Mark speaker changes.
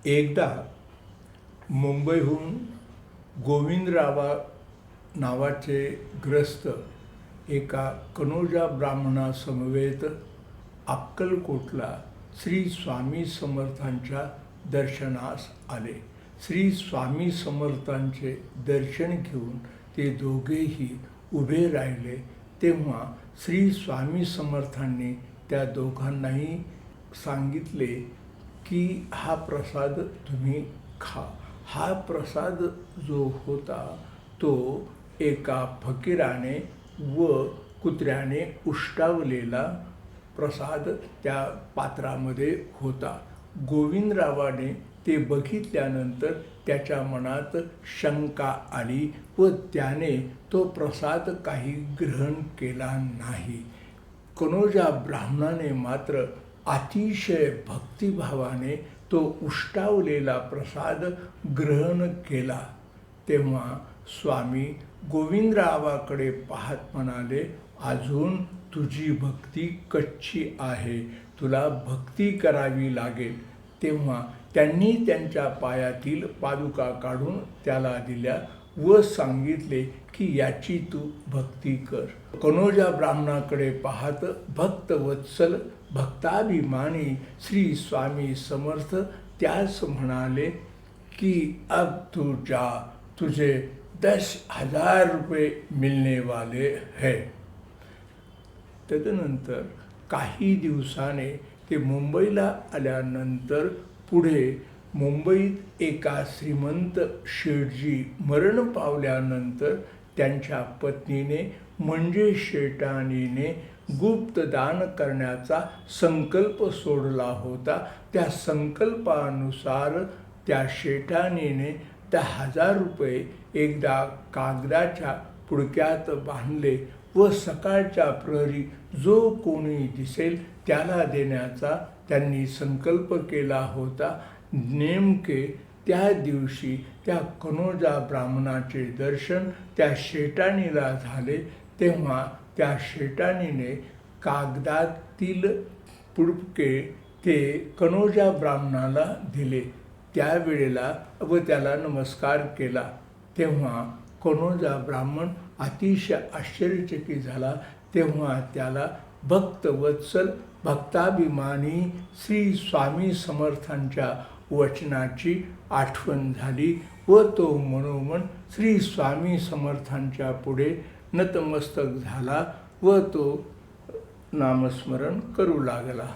Speaker 1: एकदा मुंबईहून गोविंदरावा नावाचे ग्रस्त एका कनोजा ब्राह्मणासमवेत अक्कलकोटला श्री स्वामी समर्थांच्या दर्शनास आले. श्री स्वामी समर्थांचे दर्शन घेऊन ते दोघेही उभे राहिले. तेव्हा श्री स्वामी समर्थांनी त्या दोघांनाही सांगितले की हा प्रसाद तुम्ही खा. हा प्रसाद जो होता तो एका फकीराने व कुत्र्याने उष्टावलेला प्रसाद त्या पात्रामध्ये होता. गोविंदरावाने ते बघितल्यानंतर त्याच्या मनात शंका आली व त्याने तो प्रसाद काही ग्रहण केला नाही. कनोजा ब्राह्मणाने मात्र अतिशय भक्तिभावाने तो उष्टावलेला प्रसाद ग्रहण केला. तेव्हा स्वामी गोविंदरावाकडे पाहत म्हणाले, अजून तुझी भक्ती कच्ची आहे, तुला भक्ती करावी लागेल. तेव्हा त्यांनी त्यांच्या पायातील पादुका काढून त्याला दिल्या व सांगितले की याची तू भक्ती कर. कनोजा ब्राह्मणाकडे पाहत भक्तवत्सल भक्ताभिमानी श्री स्वामी समर्थ त्यास म्हणाले की अब तू जा, तुझे 10,000 रुपये मिलने वाले हैं. तदनंतर काही दिवसाने ते मुंबईला आल्यानंतर पुढे मुंबईत एका श्रीमंत शेठजी मरण पावल्यानंतर त्यांच्या पत्नीने म्हणजे शेटाणीने गुप्तदान करण्याचा संकल्प सोडला होता. त्या संकल्पानुसार त्या शेटाणीने 10,000 रुपये एकदा कागदाच्या पुडक्यात बांधले व सकाळच्या प्रहरी जो कोणी दिसेल त्याला देण्याचा त्यांनी संकल्प केला होता. नेमके त्या दिवशी त्या कनोजा ब्राह्मणाचे दर्शन त्या शेटाणीला झाले. तेव्हा त्या शेटाणीने कागदातील पुडके ते कनोजा ब्राह्मणाला दिले. त्यावेळेला व त्याला नमस्कार केला. तेव्हा कनोजा ब्राह्मण अतिशय आश्चर्यचकित झाला. तेव्हा त्याला भक्तवत्सल भक्ताभिमानी श्री स्वामी समर्थांच्या वचनाची आठवण झाली व तो मनोमन श्री स्वामी समर्थांच्या पुढे नतमस्तक झाला व तो नामस्मरण करू लागला.